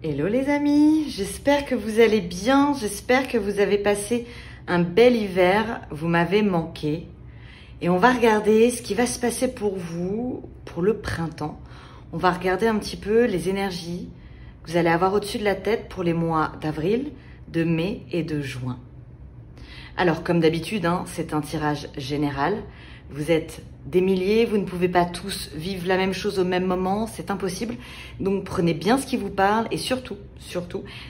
Hello les amis, j'espère que vous allez bien, j'espère que vous avez passé un bel hiver, vous m'avez manqué. Et on va regarder ce qui va se passer pour vous, pour le printemps. On va regarder un petit peu les énergies que vous allez avoir au-dessus de la tête pour les mois d'avril, de mai et de juin. Alors comme d'habitude, c'est un tirage général. Vous êtes des milliers, vous ne pouvez pas tous vivre la même chose au même moment, c'est impossible. Donc prenez bien ce qui vous parle et surtout,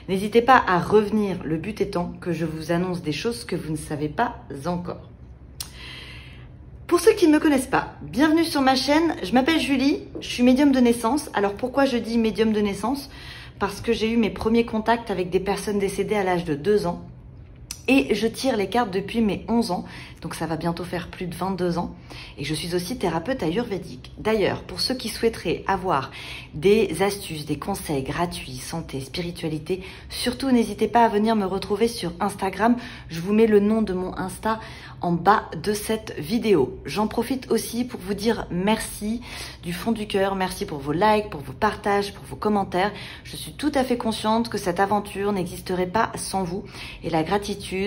n'hésitez pas à revenir. Le but étant que je vous annonce des choses que vous ne savez pas encore. Pour ceux qui ne me connaissent pas, bienvenue sur ma chaîne. Je m'appelle Julie, je suis médium de naissance. Alors pourquoi je dis médium de naissance? Parce que j'ai eu mes premiers contacts avec des personnes décédées à l'âge de 2 ans. Et je tire les cartes depuis mes 11 ans, donc ça va bientôt faire plus de 22 ans. Et je suis aussi thérapeute ayurvédique. D'ailleurs, pour ceux qui souhaiteraient avoir des astuces, des conseils gratuits, santé, spiritualité, surtout n'hésitez pas à venir me retrouver sur Instagram. Je vous mets le nom de mon Insta en bas de cette vidéo. J'en profite aussi pour vous dire merci du fond du cœur. Merci pour vos likes, pour vos partages, pour vos commentaires. Je suis tout à fait consciente que cette aventure n'existerait pas sans vous. Et la gratitude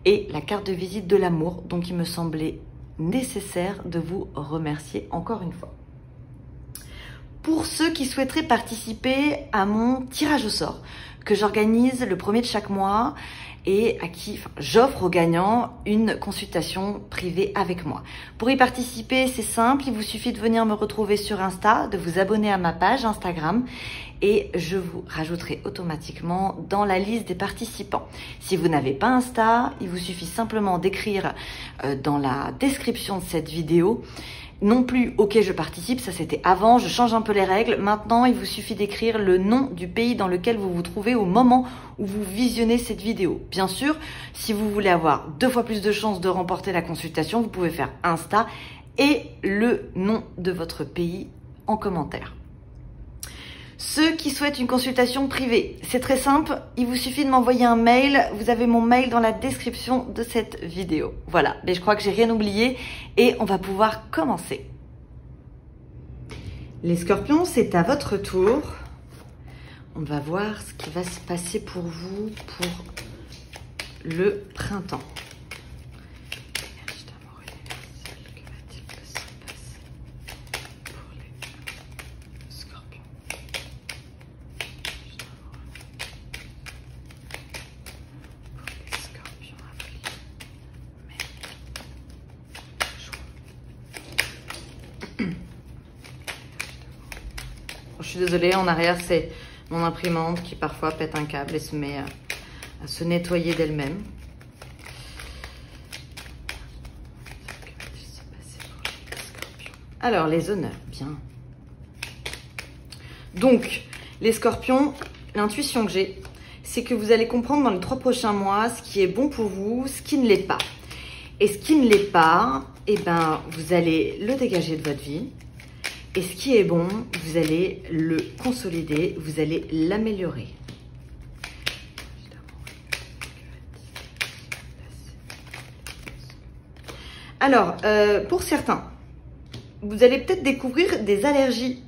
est la carte de visite de l'amour. Donc il me semblait nécessaire de vous remercier encore une fois. Pour ceux qui souhaiteraient participer à mon tirage au sort que j'organise le 1er de chaque mois et à qui j'offre aux gagnants une consultation privée avec moi. Pour y participer, c'est simple, il vous suffit de venir me retrouver sur Insta, de vous abonner à ma page Instagram et je vous rajouterai automatiquement dans la liste des participants. Si vous n'avez pas Insta, il vous suffit simplement d'écrire dans la description de cette vidéo non plus, ok, je participe, ça c'était avant, je change un peu les règles. Maintenant, il vous suffit d'écrire le nom du pays dans lequel vous vous trouvez au moment où vous visionnez cette vidéo. Bien sûr, si vous voulez avoir 2 fois plus de chances de remporter la consultation, vous pouvez faire Insta et le nom de votre pays en commentaire. Ceux qui souhaitent une consultation privée, c'est très simple, il vous suffit de m'envoyer un mail, vous avez mon mail dans la description de cette vidéo. Voilà, mais je crois que j'ai rien oublié et on va pouvoir commencer. Les scorpions, c'est à votre tour. On va voir ce qui va se passer pour vous pour le printemps. Je suis désolée, en arrière, c'est mon imprimante qui parfois pète un câble et se met à se nettoyer d'elle-même. Alors, les honneurs, bien. Donc, les scorpions, l'intuition que j'ai, c'est que vous allez comprendre dans les 3 prochains mois ce qui est bon pour vous, ce qui ne l'est pas. Et ce qui ne l'est pas, eh ben, vous allez le dégager de votre vie. Et ce qui est bon, vous allez le consolider, vous allez l'améliorer. Alors, pour certains, vous allez peut-être découvrir des allergies.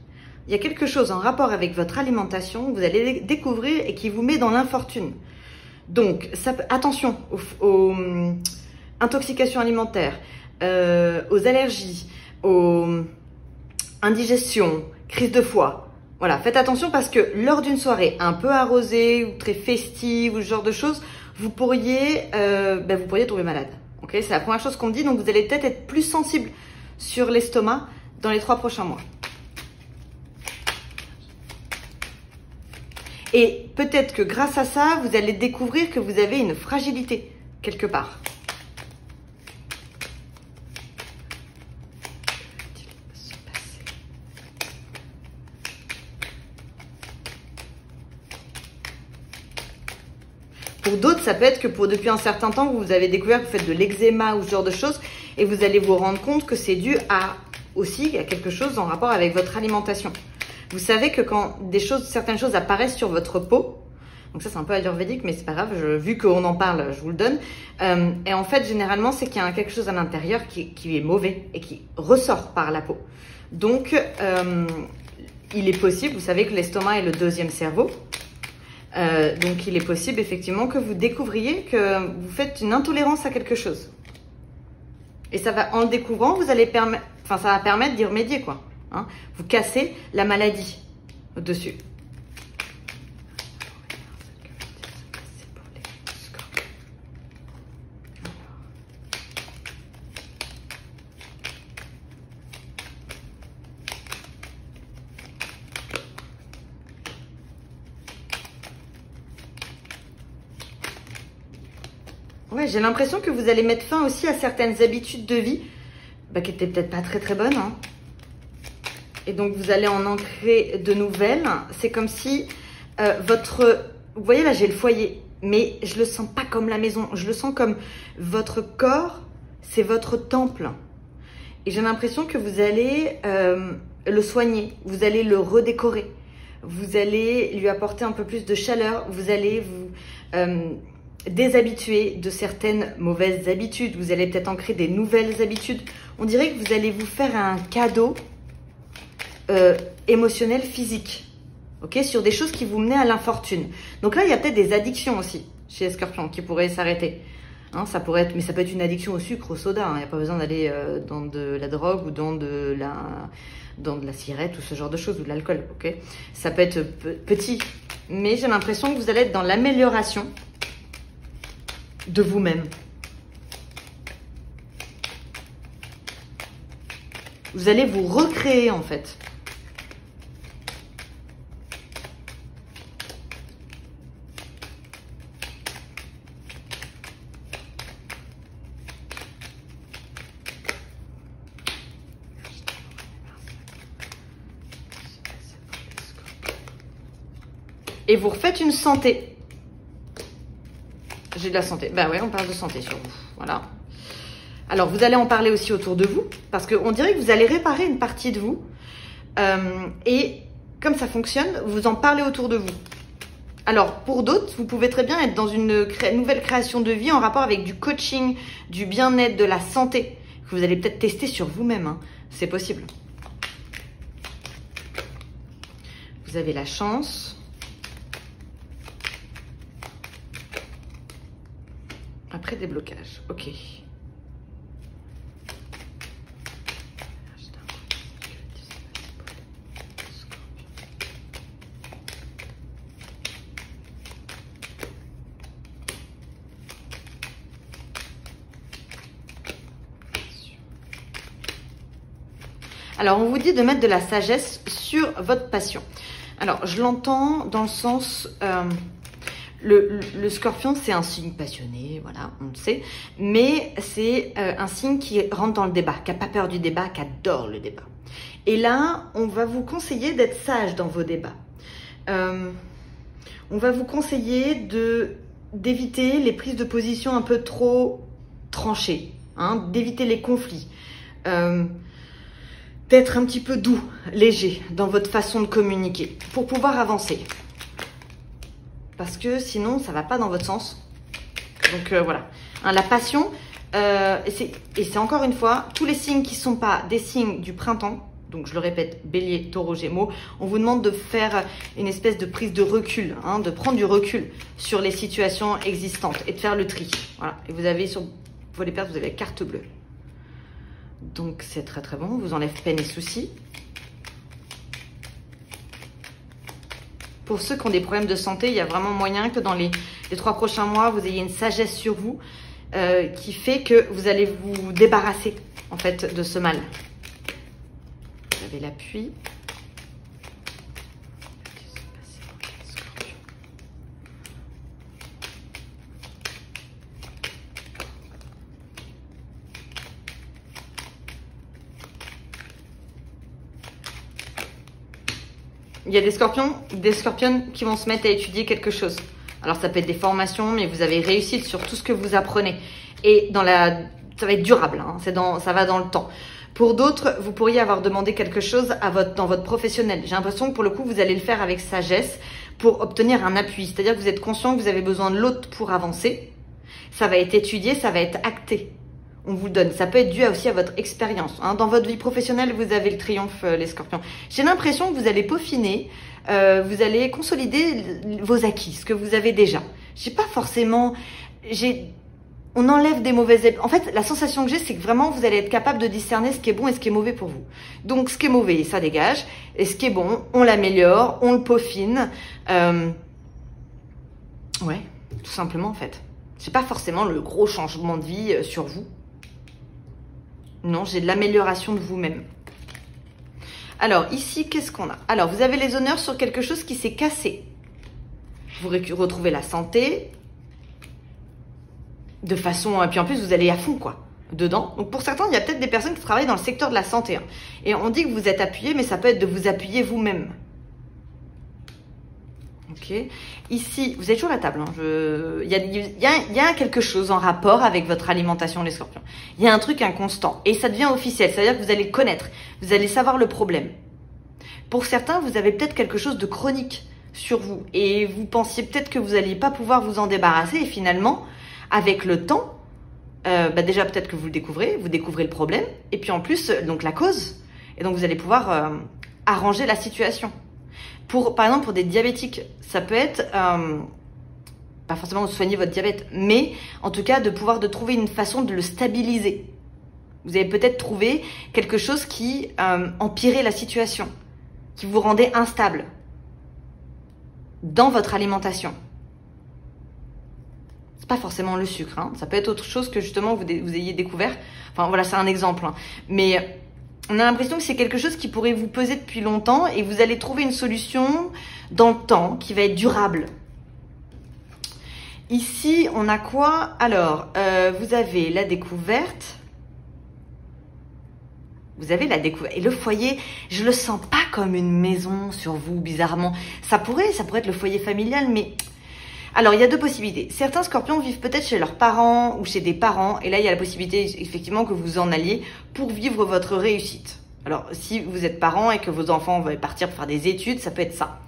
Il y a quelque chose en rapport avec votre alimentation que vous allez découvrir et qui vous met dans l'infortune. Donc, attention aux intoxications alimentaires, aux allergies, aux indigestion, crise de foie. Voilà, faites attention parce que lors d'une soirée un peu arrosée ou très festive ou ce genre de choses, vous pourriez tomber malade. Okay, c'est la première chose qu'on me dit, donc vous allez peut-être être plus sensible sur l'estomac dans les 3 prochains mois. Et peut-être que grâce à ça, vous allez découvrir que vous avez une fragilité quelque part. Pour d'autres, ça peut être que depuis un certain temps, vous avez découvert que vous faites de l'eczéma ou ce genre de choses et vous allez vous rendre compte que c'est dû à quelque chose en rapport avec votre alimentation. Vous savez que quand certaines choses apparaissent sur votre peau, donc ça c'est un peu ayurvédique mais c'est pas grave, vu qu'on en parle, je vous le donne. Et en fait, généralement, c'est qu'il y a quelque chose à l'intérieur qui est mauvais et qui ressort par la peau. Donc, il est possible, vous savez que l'estomac est le 2e cerveau. Donc il est possible effectivement que vous découvriez que vous faites une intolérance à quelque chose. Et ça va, en le découvrant, vous allez ça va permettre d'y remédier, quoi. Hein. Vous cassez la maladie au-dessus. Ouais, j'ai l'impression que vous allez mettre fin aussi à certaines habitudes de vie qui étaient peut-être pas très très bonnes. Hein. Et donc, vous allez en ancrer de nouvelles. C'est comme si vous voyez là, j'ai le foyer, mais je le sens pas comme la maison. Je le sens comme votre corps, c'est votre temple. Et j'ai l'impression que vous allez le soigner, vous allez le redécorer. Vous allez lui apporter un peu plus de chaleur. Vous allez vous déshabituer de certaines mauvaises habitudes. Vous allez peut-être ancrer des nouvelles habitudes. On dirait que vous allez vous faire un cadeau émotionnel, physique, ok, sur des choses qui vous menaient à l'infortune. Donc là, il y a peut-être des addictions aussi chez les scorpions qui pourraient s'arrêter. Hein, ça pourrait être, mais ça peut être une addiction au sucre, au soda. Il n'y a pas besoin d'aller dans de la drogue ou dans de la cigarette ou ce genre de choses, ou de l'alcool, ok. Ça peut être petit, mais j'ai l'impression que vous allez être dans l'amélioration de vous-même. Vous allez vous recréer en fait. Et vous refaites une santé. J'ai de la santé. Ben oui, on parle de santé sur vous. Voilà. Alors, vous allez en parler aussi autour de vous. Parce qu'on dirait que vous allez réparer une partie de vous. Et comme ça fonctionne, vous en parlez autour de vous. Alors, pour d'autres, vous pouvez très bien être dans une nouvelle création de vie en rapport avec du coaching, du bien-être, de la santé. Que vous allez peut-être tester sur vous-même. Hein. C'est possible. Vous avez la chance. Après des blocages, ok. Alors, on vous dit de mettre de la sagesse sur votre passion. Alors, je l'entends dans le sens... Le scorpion, c'est un signe passionné, voilà, on le sait. Mais c'est un signe qui rentre dans le débat, qui n'a pas peur du débat, qui adore le débat. Et là, on va vous conseiller d'être sage dans vos débats. On va vous conseiller d'éviter les prises de position un peu trop tranchées, hein, d'éviter les conflits. D'être un petit peu doux, léger dans votre façon de communiquer pour pouvoir avancer. Parce que sinon, ça ne va pas dans votre sens. Donc voilà. Hein, la passion, et c'est encore une fois, tous les signes qui ne sont pas des signes du printemps, donc je le répète, Bélier, Taureau, Gémeaux, on vous demande de faire une espèce de prise de recul, hein, de prendre du recul sur les situations existantes et de faire le tri. Voilà. Et vous avez sur vos pertes, vous avez la carte bleue. Donc c'est très très bon, on vous enlève peine et soucis. Pour ceux qui ont des problèmes de santé, il y a vraiment moyen que dans les 3 prochains mois, vous ayez une sagesse sur vous qui fait que vous allez vous débarrasser en fait de ce mal. Vous avez l'appui. Il y a des scorpions qui vont se mettre à étudier quelque chose. Alors, ça peut être des formations, mais vous avez réussi sur tout ce que vous apprenez. Et ça va être durable, hein, ça va dans le temps. Pour d'autres, vous pourriez avoir demandé quelque chose dans votre professionnel. J'ai l'impression que pour le coup, vous allez le faire avec sagesse pour obtenir un appui. C'est-à-dire que vous êtes conscient que vous avez besoin de l'autre pour avancer. Ça va être étudié, ça va être acté. On vous le donne. Ça peut être dû aussi à votre expérience. Hein. Dans votre vie professionnelle, vous avez le triomphe, les scorpions. J'ai l'impression que vous allez peaufiner, vous allez consolider vos acquis, ce que vous avez déjà. J'ai pas forcément... On enlève des mauvaises... En fait, la sensation que j'ai, c'est que vraiment, vous allez être capable de discerner ce qui est bon et ce qui est mauvais pour vous. Donc, ce qui est mauvais, ça dégage. Et ce qui est bon, on l'améliore, on le peaufine. Ouais, tout simplement, en fait. J'ai pas forcément le gros changement de vie sur vous. Non, j'ai de l'amélioration de vous-même. Alors, ici, qu'est-ce qu'on a? Alors, vous avez les honneurs sur quelque chose qui s'est cassé. Vous retrouvez la santé... de façon... Et puis en plus, vous allez à fond, quoi, dedans. Donc pour certains, il y a peut-être des personnes qui travaillent dans le secteur de la santé. Hein. Et on dit que vous êtes appuyé, mais ça peut être de vous appuyer vous-même. Ok. Ici, vous êtes toujours à table. Hein. Il y a quelque chose en rapport avec votre alimentation, les scorpions. Il y a un truc inconstant. Et ça devient officiel. C'est-à-dire que vous allez connaître. Vous allez savoir le problème. Pour certains, vous avez peut-être quelque chose de chronique sur vous. Et vous pensiez peut-être que vous n'alliez pas pouvoir vous en débarrasser. Et finalement... avec le temps, déjà peut-être que vous découvrez le problème, et puis en plus, donc la cause, et donc vous allez pouvoir arranger la situation. Par exemple, pour des diabétiques, ça peut être, pas forcément de soigner votre diabète, mais en tout cas de trouver une façon de le stabiliser. Vous avez peut-être trouvé quelque chose qui empirait la situation, qui vous rendait instable dans votre alimentation. C'est pas forcément le sucre, hein. Ça peut être autre chose que justement vous ayez découvert. Enfin voilà, c'est un exemple. Hein. Mais on a l'impression que c'est quelque chose qui pourrait vous peser depuis longtemps et vous allez trouver une solution dans le temps qui va être durable. Ici, on a quoi? Alors, vous avez la découverte. Vous avez la découverte. Et le foyer, je le sens pas comme une maison sur vous, bizarrement. Ça pourrait être le foyer familial, mais... Alors, il y a deux possibilités. Certains scorpions vivent peut-être chez leurs parents ou chez des parents. Et là, il y a la possibilité, effectivement, que vous en alliez pour vivre votre réussite. Alors, si vous êtes parent et que vos enfants veulent partir pour faire des études, ça peut être ça.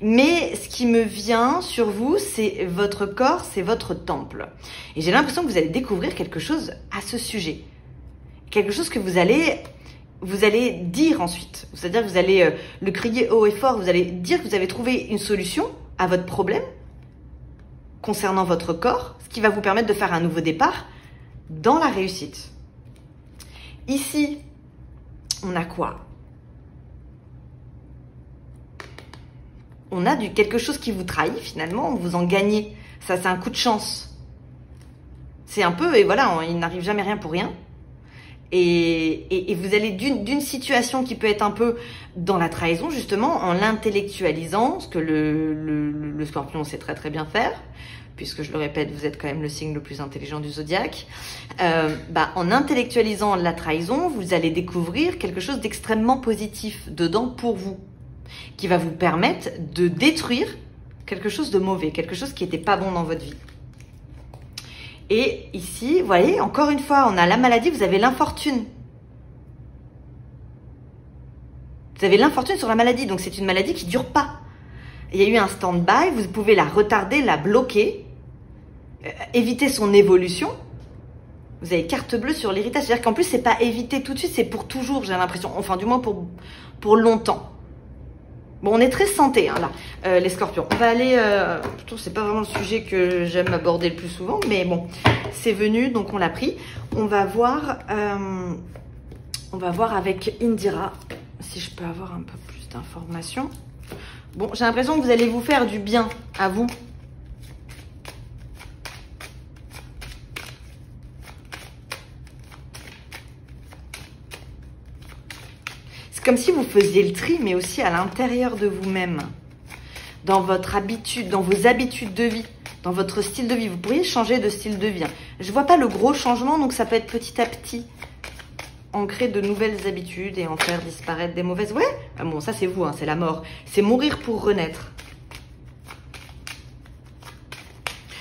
Mais ce qui me vient sur vous, c'est votre corps, c'est votre temple. Et j'ai l'impression que vous allez découvrir quelque chose à ce sujet. Quelque chose que vous allez dire ensuite. C'est-à-dire que vous allez le crier haut et fort. Vous allez dire que vous avez trouvé une solution à votre problème concernant votre corps, ce qui va vous permettre de faire un nouveau départ dans la réussite. Ici, on a quoi? On a quelque chose qui vous trahit finalement, vous en gagnez. Ça, c'est un coup de chance. C'est un peu, et voilà, il n'arrive jamais rien pour rien. Et vous allez d'une situation qui peut être un peu dans la trahison, justement, en l'intellectualisant, ce que le scorpion sait très très bien faire, puisque je le répète, vous êtes quand même le signe le plus intelligent du zodiaque. En intellectualisant la trahison, vous allez découvrir quelque chose d'extrêmement positif dedans pour vous, qui va vous permettre de détruire quelque chose de mauvais, quelque chose qui n'était pas bon dans votre vie. Et ici, vous voyez, encore une fois, on a la maladie, vous avez l'infortune. Vous avez l'infortune sur la maladie, donc c'est une maladie qui ne dure pas. Il y a eu un stand-by, vous pouvez la retarder, la bloquer, éviter son évolution. Vous avez carte bleue sur l'héritage, c'est-à-dire qu'en plus, c'est pas éviter tout de suite, c'est pour toujours, j'ai l'impression, enfin du moins pour longtemps. Bon, on est très santé, hein, là, les scorpions. On va aller... je trouve que c'est pas vraiment le sujet que j'aime aborder le plus souvent, mais bon, c'est venu, donc on l'a pris. On va voir avec Indira, si je peux avoir un peu plus d'informations. Bon, j'ai l'impression que vous allez vous faire du bien à vous. Comme si vous faisiez le tri, mais aussi à l'intérieur de vous-même, dans votre habitude, dans vos habitudes de vie, dans votre style de vie. Vous pourriez changer de style de vie. Je vois pas le gros changement, donc ça peut être petit à petit ancrer de nouvelles habitudes et en faire disparaître des mauvaises. Ouais, ah bon, ça c'est vous, hein, c'est la mort. C'est mourir pour renaître.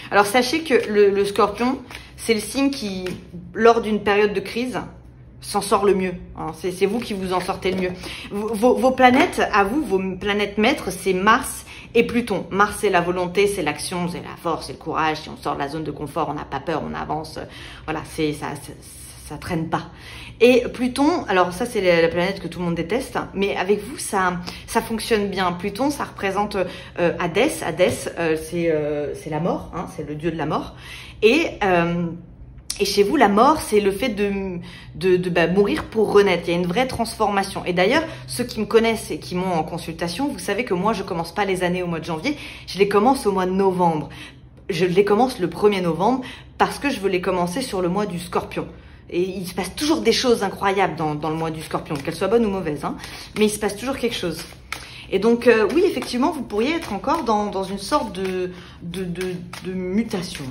Alors sachez que le scorpion, c'est le signe qui, lors d'une période de crise, s'en sort le mieux. C'est vous qui vous en sortez le mieux. Vos planètes, à vous, vos planètes maîtres, c'est Mars et Pluton. Mars, c'est la volonté, c'est l'action, c'est la force, c'est le courage. Si on sort de la zone de confort, on n'a pas peur, on avance. Voilà, ça ça traîne pas. Et Pluton, alors ça c'est la planète que tout le monde déteste, mais avec vous ça fonctionne bien. Pluton, ça représente Hadès. Hadès, c'est la mort, hein, c'est le dieu de la mort. Et chez vous, la mort, c'est le fait de mourir pour renaître. Il y a une vraie transformation. Et d'ailleurs, ceux qui me connaissent et qui m'ont en consultation, vous savez que moi, je commence pas les années au mois de janvier, je les commence au mois de novembre. Je les commence le 1er novembre parce que je veux les commencer sur le mois du Scorpion. Et il se passe toujours des choses incroyables dans le mois du Scorpion, qu'elles soient bonnes ou mauvaises, hein, mais il se passe toujours quelque chose. Et donc, oui, effectivement, vous pourriez être encore dans une sorte de mutation.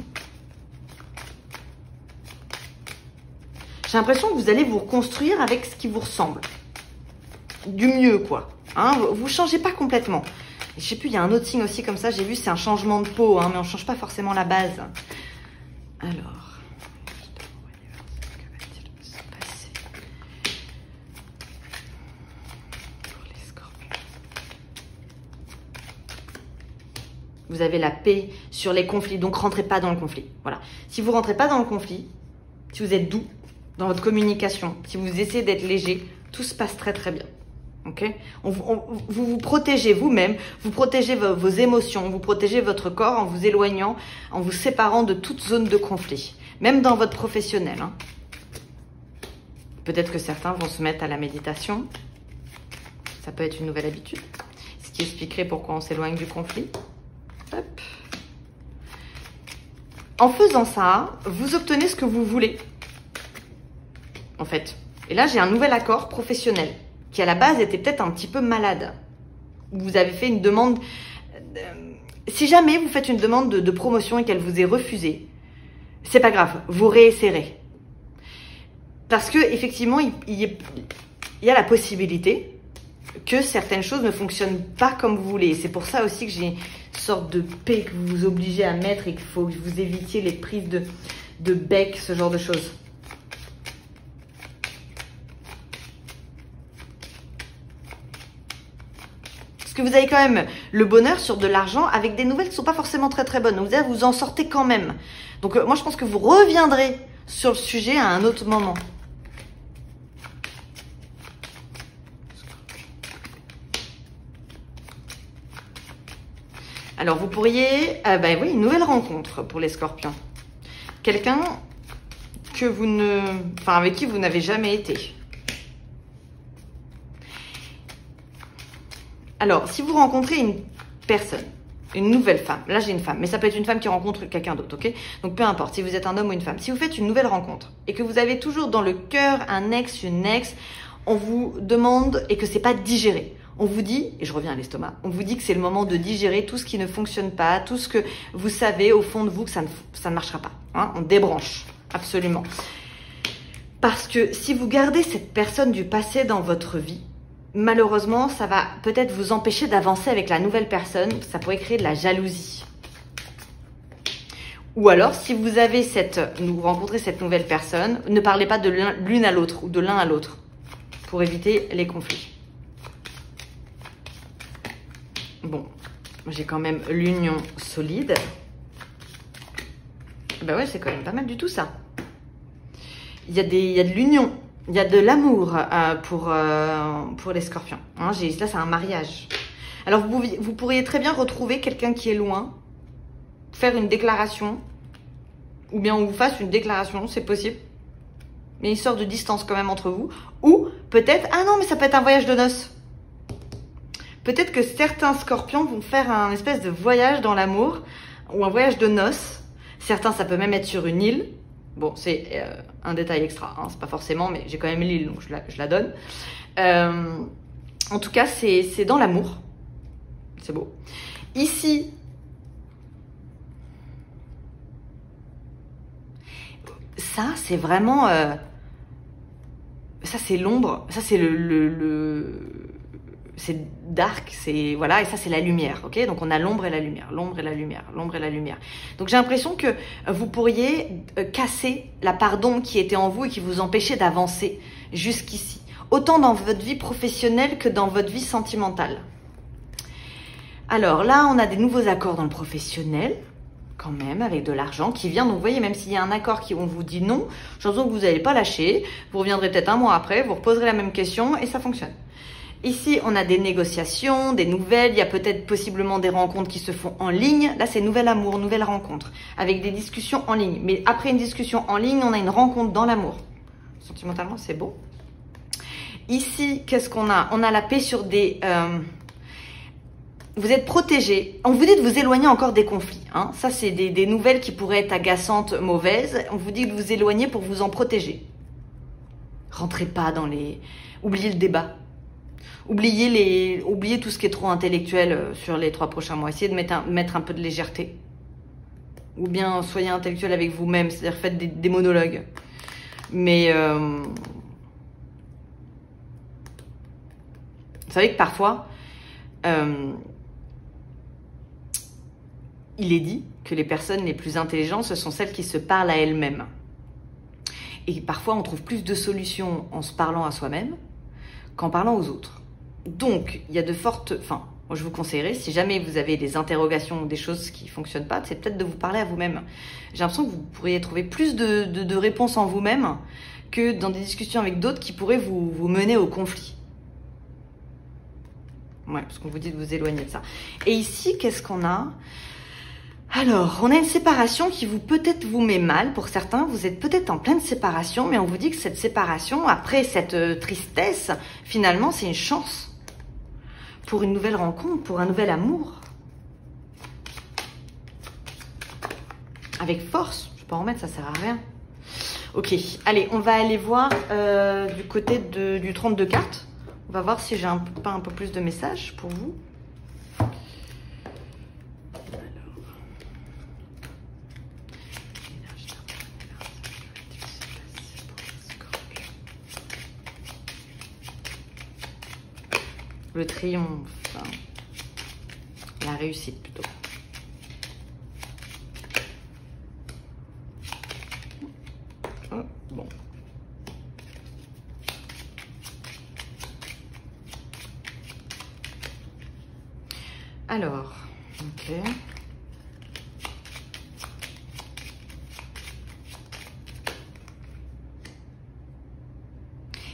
J'ai l'impression que vous allez vous reconstruire avec ce qui vous ressemble. Du mieux, quoi. Hein, vous ne changez pas complètement. Je sais plus, il y a un autre signe aussi comme ça, j'ai vu, c'est un changement de peau, hein, mais on ne change pas forcément la base. Alors, que va-t-il se passer pour les Scorpions? Vous avez la paix sur les conflits, donc rentrez pas dans le conflit. Voilà. Si vous rentrez pas dans le conflit, si vous êtes doux dans votre communication, si vous essayez d'être léger, tout se passe très très bien. Okay, vous vous protégez vous-même, vous protégez vos émotions, vous protégez votre corps en vous éloignant, en vous séparant de toute zone de conflit, même dans votre professionnel. Hein. Peut-être que certains vont se mettre à la méditation, ça peut être une nouvelle habitude, ce qui expliquerait pourquoi on s'éloigne du conflit. Hop. En faisant ça, vous obtenez ce que vous voulez, en fait. Et là, j'ai un nouvel accord professionnel qui à la base était peut-être un petit peu malade. Vous avez fait une demande... Si jamais vous faites une demande de promotion et qu'elle vous est refusée, c'est pas grave, vous réessayerez. Parce que effectivement, il y a la possibilité que certaines choses ne fonctionnent pas comme vous voulez. C'est pour ça aussi que j'ai une sorte de paix que vous vous obligez à mettre et qu'il faut que vous évitiez les prises de bec, ce genre de choses. Parce que vous avez quand même le bonheur sur de l'argent avec des nouvelles qui ne sont pas forcément très très bonnes. Donc vous en sortez quand même. Donc moi je pense que vous reviendrez sur le sujet à un autre moment. Alors vous pourriez, oui, une nouvelle rencontre pour les Scorpions. Quelqu'un que avec qui vous n'avez jamais été. Alors, si vous rencontrez une personne, une nouvelle femme, là j'ai une femme, mais ça peut être une femme qui rencontre quelqu'un d'autre, ok? Donc peu importe, si vous êtes un homme ou une femme, si vous faites une nouvelle rencontre et que vous avez toujours dans le cœur un ex, une ex, on vous demande et que c'est pas digéré. On vous dit, et je reviens à l'estomac, on vous dit que c'est le moment de digérer tout ce qui ne fonctionne pas, tout ce que vous savez au fond de vous que ça ne marchera pas. Hein? On débranche, absolument. Parce que si vous gardez cette personne du passé dans votre vie, malheureusement, ça va peut-être vous empêcher d'avancer avec la nouvelle personne. Ça pourrait créer de la jalousie. Ou alors, si vous rencontrez cette nouvelle personne, ne parlez pas de l'une à l'autre ou de l'un à l'autre pour éviter les conflits. Bon, j'ai quand même l'union solide. Ben ouais, c'est quand même pas mal du tout ça. Il y a de l'union. Il y a de l'amour pour les Scorpions. Hein, là, c'est un mariage. Alors, vous pourriez très bien retrouver quelqu'un qui est loin, faire une déclaration, ou bien on vous fasse une déclaration, c'est possible. Mais une sorte de distance quand même entre vous. Ou peut-être, ah non, mais ça peut être un voyage de noces. Peut-être que certains Scorpions vont faire un espèce de voyage dans l'amour, ou un voyage de noces. Certains, ça peut même être sur une île. Bon, c'est un détail extra, hein, c'est pas forcément, mais j'ai quand même l'île, donc je la donne. En tout cas, c'est dans l'amour. C'est beau. Ici, ça, c'est vraiment... ça, c'est l'ombre. Ça, c'est c'est dark, c'est voilà, et ça c'est la lumière, ok? Donc on a l'ombre et la lumière, l'ombre et la lumière, l'ombre et la lumière. Donc j'ai l'impression que vous pourriez casser la part d'ombre qui était en vous et qui vous empêchait d'avancer jusqu'ici, autant dans votre vie professionnelle que dans votre vie sentimentale. Alors là, on a des nouveaux accords dans le professionnel, quand même, avec de l'argent qui vient. Donc, vous voyez, même s'il y a un accord qui on vous dit non, j'ai l'impression que vous n'allez pas lâcher. Vous reviendrez peut-être un mois après, vous reposerez la même question et ça fonctionne. Ici, on a des négociations, des nouvelles. Il y a peut-être possiblement des rencontres qui se font en ligne. Là, c'est nouvel amour, nouvelle rencontre, avec des discussions en ligne. Mais après une discussion en ligne, on a une rencontre dans l'amour. Sentimentalement, c'est beau. Ici, qu'est-ce qu'on a? On a la paix sur des... vous êtes protégé. On vous dit de vous éloigner encore des conflits. Hein. Ça, c'est des nouvelles qui pourraient être agaçantes, mauvaises. On vous dit de vous éloigner pour vous en protéger. Rentrez pas dans les... Oubliez le débat. Oubliez tout ce qui est trop intellectuel sur les 3 prochains mois. Essayez de mettre un peu de légèreté. Ou bien soyez intellectuel avec vous-même, c'est-à-dire faites des monologues. Mais vous savez que parfois, il est dit que les personnes les plus intelligentes, ce sont celles qui se parlent à elles-mêmes. Et parfois, on trouve plus de solutions en se parlant à soi-même qu'en parlant aux autres. Donc, il y a de fortes... Enfin, moi, je vous conseillerais, si jamais vous avez des interrogations ou des choses qui ne fonctionnent pas, c'est peut-être de vous parler à vous-même. J'ai l'impression que vous pourriez trouver plus de réponses en vous-même que dans des discussions avec d'autres qui pourraient vous mener au conflit. Ouais, parce qu'on vous dit de vous éloigner de ça. Et ici, qu'est-ce qu'on a ? Alors, on a une séparation qui peut-être vous met mal pour certains. Vous êtes peut-être en pleine séparation, mais on vous dit que cette séparation, après cette tristesse, finalement, c'est une chance pour une nouvelle rencontre, pour un nouvel amour. Avec force. Je peux en remettre, ça sert à rien. Ok, allez, on va aller voir du côté du 32 cartes. On va voir si j'ai pas un peu plus de messages pour vous. Le triomphe, la réussite plutôt. Oh, bon. Alors, ok.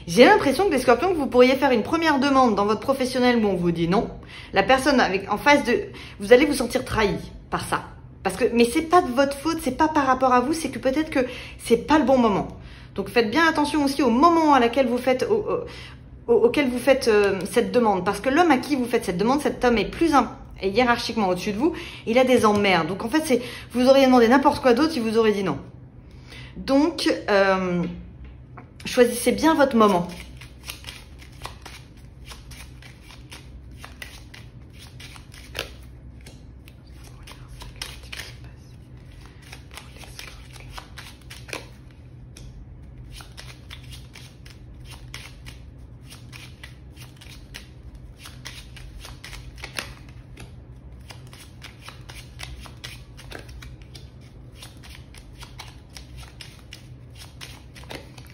J'ai l'impression que les scorpions, que vous pourriez faire une première demande dans votre professionnel où on vous dit non. La personne en face de... Vous allez vous sentir trahi par ça. Mais c'est pas de votre faute, c'est pas par rapport à vous, c'est que peut-être que c'est pas le bon moment. Donc faites bien attention aussi au moment à laquelle vous faites, auquel vous faites cette demande. Parce que l'homme à qui vous faites cette demande, cet homme est est hiérarchiquement au-dessus de vous, il a des emmerdes. Donc en fait, vous auriez demandé n'importe quoi d'autre, il vous aurait dit non. Donc... choisissez bien votre moment.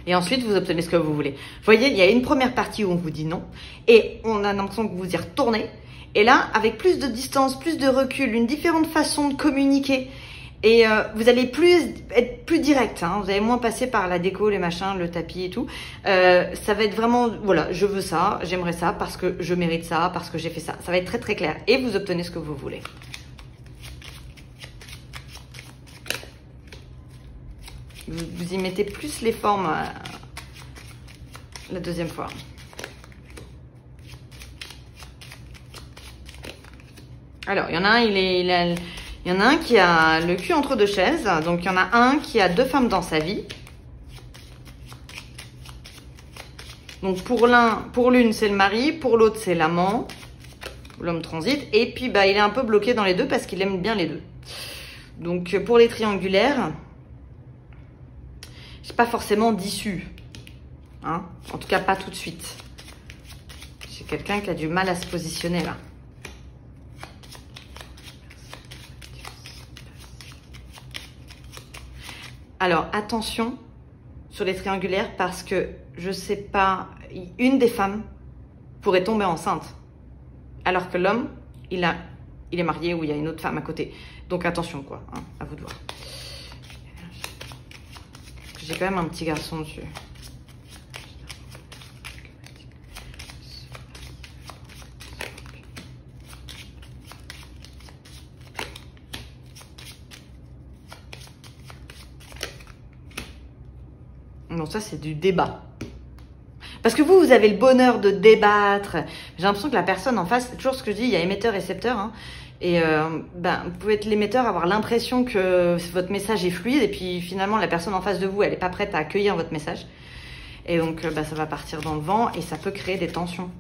Et ensuite, vous obtenez ce que vous voulez. Vous voyez, il y a une première partie où on vous dit non. Et on a l'impression que vous y retournez. Et là, avec plus de distance, plus de recul, une différente façon de communiquer. Et vous allez être plus direct. Hein. Vous allez moins passer par la déco, les machins, le tapis et tout. Ça va être vraiment, voilà, je veux ça, j'aimerais ça, parce que je mérite ça, parce que j'ai fait ça. Ça va être très très clair. Et vous obtenez ce que vous voulez. Vous y mettez plus les formes la deuxième fois. Alors, il y en a un, il y en a un qui a le cul entre deux chaises. Donc, il y en a un qui a 2 femmes dans sa vie. Donc, pour l'une, c'est le mari. Pour l'autre, c'est l'amant. L'homme transite. Et puis, bah, il est un peu bloqué dans les deux parce qu'il aime bien les deux. Donc, pour les triangulaires... j'ai pas forcément d'issue, hein, en tout cas pas tout de suite. J'ai quelqu'un qui a du mal à se positionner là. Alors attention sur les triangulaires parce que je sais pas, une des femmes pourrait tomber enceinte, alors que l'homme il a il est marié ou il y a une autre femme à côté. Donc attention quoi, hein, à vous de voir. J'ai quand même un petit garçon dessus. Non, ça c'est du débat. Parce que vous avez le bonheur de débattre. J'ai l'impression que la personne en face, c'est toujours ce que je dis, il y a émetteur et récepteur. Hein, et vous pouvez être l'émetteur, avoir l'impression que votre message est fluide. Et puis finalement, la personne en face de vous, elle n'est pas prête à accueillir votre message. Et donc, ça va partir dans le vent et ça peut créer des tensions.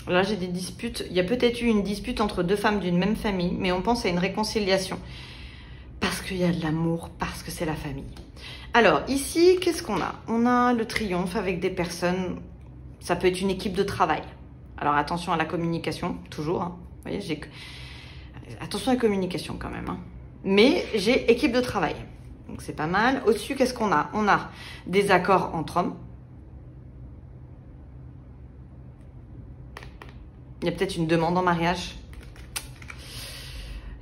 Là, j'ai des disputes. Il y a peut-être eu une dispute entre deux femmes d'une même famille, mais on pense à une réconciliation. Parce qu'il y a de l'amour, parce que c'est la famille. Alors, ici, qu'est-ce qu'on a? On a le triomphe avec des personnes... Ça peut être une équipe de travail. Alors, attention à la communication, toujours. Hein. Vous voyez, attention à la communication quand même. Hein. Mais j'ai équipe de travail. Donc, c'est pas mal. Au-dessus, qu'est-ce qu'on a? On a des accords entre hommes. Il y a peut-être une demande en mariage.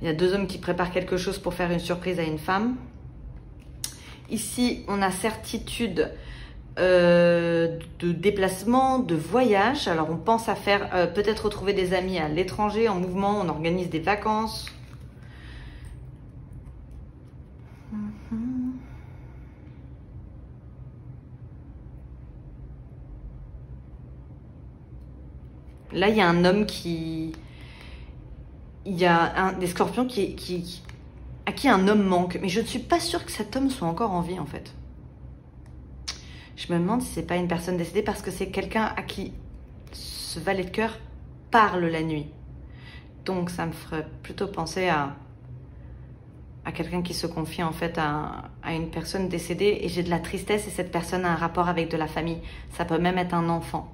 Il y a deux hommes qui préparent quelque chose pour faire une surprise à une femme. Ici, on a certitude de déplacement, de voyage. Alors, on pense à faire peut-être retrouver des amis à l'étranger, en mouvement. On organise des vacances. Là, il y a un homme qui... Il y a des scorpions à qui un homme manque. Mais je ne suis pas sûre que cet homme soit encore en vie, en fait. Je me demande si c'est pas une personne décédée parce que c'est quelqu'un à qui ce valet de cœur parle la nuit. Donc, ça me ferait plutôt penser à quelqu'un qui se confie, en fait, à une personne décédée. Et j'ai de la tristesse et cette personne a un rapport avec de la famille. Ça peut même être un enfant.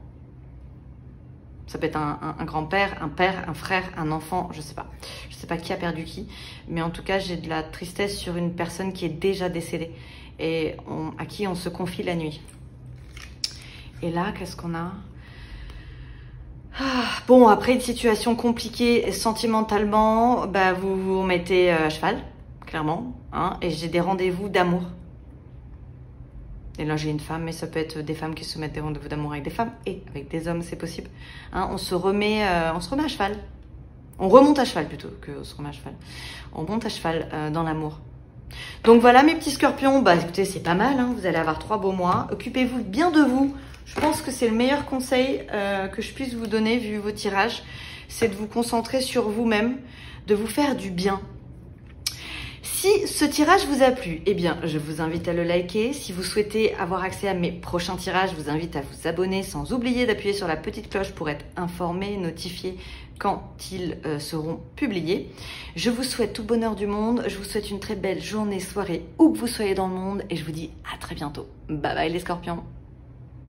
Ça peut être un grand-père, un père, un frère, un enfant, je sais pas. Je sais pas qui a perdu qui. Mais en tout cas, j'ai de la tristesse sur une personne qui est déjà décédée et à qui on se confie la nuit. Et là, qu'est-ce qu'on a? Bon, après une situation compliquée sentimentalement, vous vous mettez à cheval, clairement. Hein, et j'ai des rendez-vous d'amour. Et là, j'ai une femme, mais ça peut être des femmes qui se mettent des rendez-vous d'amour avec des femmes et avec des hommes, c'est possible. Hein, on se remet à cheval. On remonte à cheval plutôt que on se remet à cheval. On monte à cheval dans l'amour. Donc voilà, mes petits scorpions. Écoutez, c'est pas mal. Hein, vous allez avoir 3 beaux mois. Occupez-vous bien de vous. Je pense que c'est le meilleur conseil que je puisse vous donner, vu vos tirages. C'est de vous concentrer sur vous-même, de vous faire du bien. Si ce tirage vous a plu, eh bien, je vous invite à le liker. Si vous souhaitez avoir accès à mes prochains tirages, je vous invite à vous abonner sans oublier d'appuyer sur la petite cloche pour être informé, notifié quand ils seront publiés. Je vous souhaite tout le bonheur du monde. Je vous souhaite une très belle journée, soirée, où que vous soyez dans le monde. Et je vous dis à très bientôt. Bye bye les scorpions.